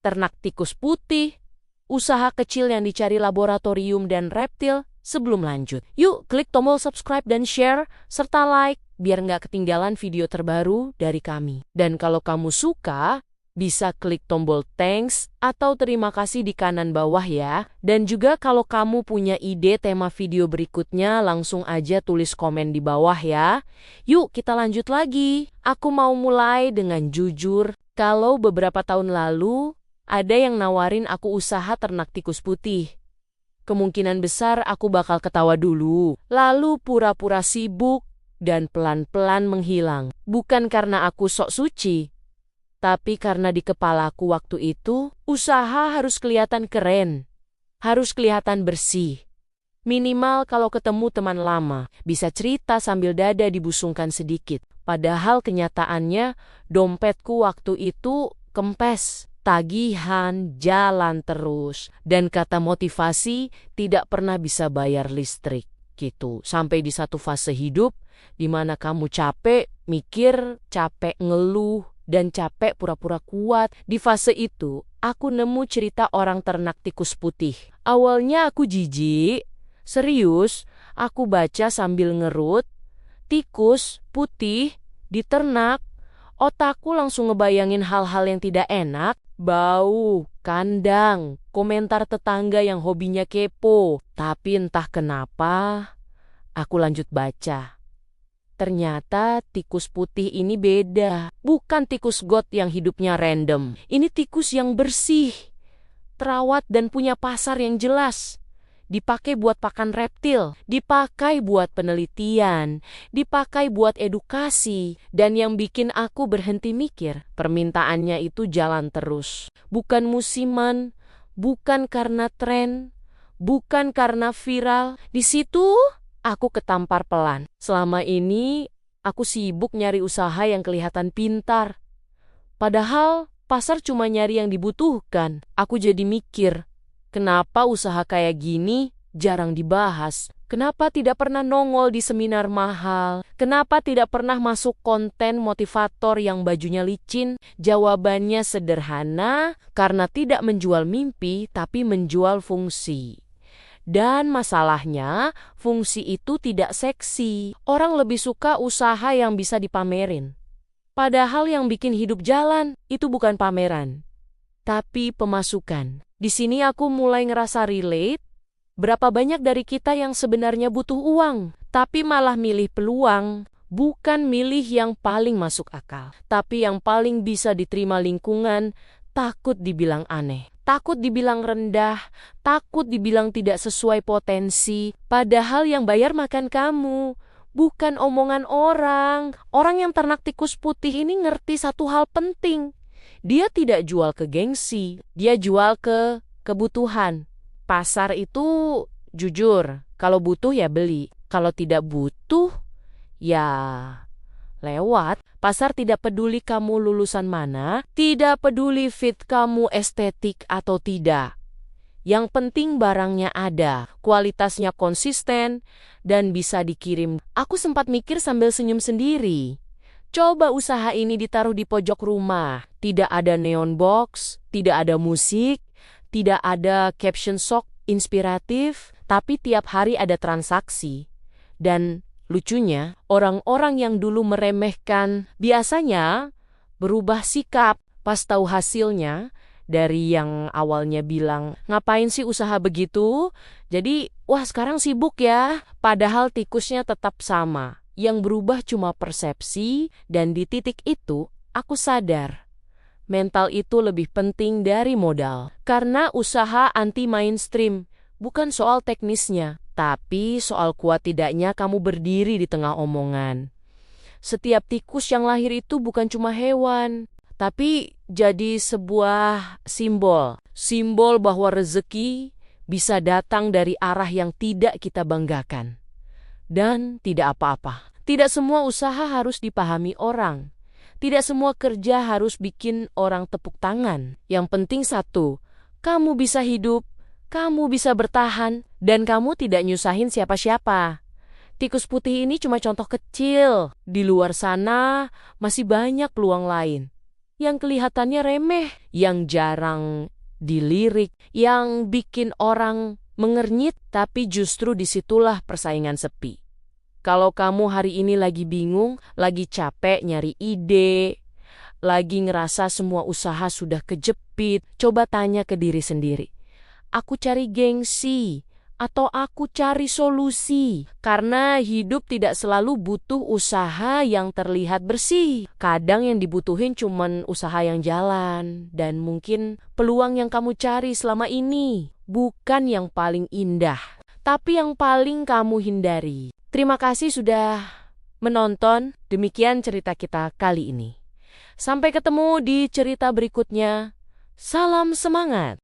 ternak tikus putih, usaha kecil yang dicari laboratorium dan reptil. Sebelum lanjut, yuk klik tombol subscribe dan share, serta like, biar nggak ketinggalan video terbaru dari kami. Dan kalau kamu suka, bisa klik tombol thanks atau terima kasih di kanan bawah ya. Dan juga kalau kamu punya ide tema video berikutnya, langsung aja tulis komen di bawah ya. Yuk kita lanjut lagi. Aku mau mulai dengan jujur, kalau beberapa tahun lalu, ada yang nawarin aku usaha ternak tikus putih. Kemungkinan besar aku bakal ketawa dulu, lalu pura-pura sibuk, dan pelan-pelan menghilang. Bukan karena aku sok suci, tapi karena di kepalaku waktu itu, usaha harus kelihatan keren, harus kelihatan bersih. Minimal kalau ketemu teman lama, bisa cerita sambil dada dibusungkan sedikit. Padahal kenyataannya, dompetku waktu itu kempes. Tagihan jalan terus, dan kata motivasi tidak pernah bisa bayar listrik gitu. Sampai di satu fase hidup di mana kamu capek mikir, capek ngeluh, dan capek pura-pura kuat. Di fase itu, aku nemu cerita orang ternak tikus putih. Awalnya aku jijik, serius, aku baca sambil ngerut, tikus putih diternak. Otakku langsung ngebayangin hal-hal yang tidak enak, bau, kandang, komentar tetangga yang hobinya kepo. Tapi entah kenapa, aku lanjut baca. Ternyata tikus putih ini beda. Bukan tikus got yang hidupnya random. Ini tikus yang bersih, terawat dan punya pasar yang jelas. Dipakai buat pakan reptil, dipakai buat penelitian, dipakai buat edukasi, dan yang bikin aku berhenti mikir, permintaannya itu jalan terus. Bukan musiman, bukan karena tren, bukan karena viral. Di situ aku ketampar pelan. Selama ini aku sibuk nyari usaha yang kelihatan pintar. Padahal pasar cuma nyari yang dibutuhkan. Aku jadi mikir, kenapa usaha kayak gini jarang dibahas? Kenapa tidak pernah nongol di seminar mahal? Kenapa tidak pernah masuk konten motivator yang bajunya licin? Jawabannya sederhana, karena tidak menjual mimpi tapi menjual fungsi. Dan masalahnya, fungsi itu tidak seksi. Orang lebih suka usaha yang bisa dipamerin. Padahal yang bikin hidup jalan itu bukan pameran, tapi pemasukan. Di sini aku mulai ngerasa relate, berapa banyak dari kita yang sebenarnya butuh uang, tapi malah milih peluang, bukan milih yang paling masuk akal, tapi yang paling bisa diterima lingkungan. Takut dibilang aneh, takut dibilang rendah, takut dibilang tidak sesuai potensi, padahal yang bayar makan kamu, bukan omongan orang. Orang yang ternak tikus putih ini ngerti satu hal penting. Dia tidak jual ke gengsi, dia jual ke kebutuhan. Pasar itu jujur, kalau butuh ya beli, kalau tidak butuh ya lewat. Pasar tidak peduli kamu lulusan mana, tidak peduli fit kamu estetik atau tidak. Yang penting barangnya ada, kualitasnya konsisten, dan bisa dikirim. Aku sempat mikir sambil senyum sendiri. Coba usaha ini ditaruh di pojok rumah. Tidak ada neon box, tidak ada musik, tidak ada caption sok inspiratif, tapi tiap hari ada transaksi. Dan lucunya, orang-orang yang dulu meremehkan biasanya berubah sikap pas tahu hasilnya. Dari yang awalnya bilang, ngapain sih usaha begitu? Jadi, wah sekarang sibuk ya. Padahal tikusnya tetap sama. Yang berubah cuma persepsi, dan di titik itu, aku sadar. Mental itu lebih penting dari modal. Karena usaha anti-mainstream, bukan soal teknisnya, tapi soal kuat tidaknya kamu berdiri di tengah omongan. Setiap tikus yang lahir itu bukan cuma hewan, tapi jadi sebuah simbol. Simbol bahwa rezeki bisa datang dari arah yang tidak kita banggakan. Dan tidak apa-apa. Tidak semua usaha harus dipahami orang. Tidak semua kerja harus bikin orang tepuk tangan. Yang penting satu, kamu bisa hidup, kamu bisa bertahan, dan kamu tidak nyusahin siapa-siapa. Tikus putih ini cuma contoh kecil. Di luar sana masih banyak peluang lain. yang kelihatannya remeh, yang jarang dilirik, yang bikin orang mengernyit, tapi justru disitulah persaingan sepi. Kalau kamu hari ini lagi bingung, lagi capek nyari ide, lagi ngerasa semua usaha sudah kejepit, coba tanya ke diri sendiri. Aku cari gengsi atau aku cari solusi? Karena hidup tidak selalu butuh usaha yang terlihat bersih. Kadang yang dibutuhin cuman usaha yang jalan, dan mungkin peluang yang kamu cari selama ini bukan yang paling indah, tapi yang paling kamu hindari. Terima kasih sudah menonton. Demikian cerita kita kali ini. Sampai ketemu di cerita berikutnya. Salam semangat!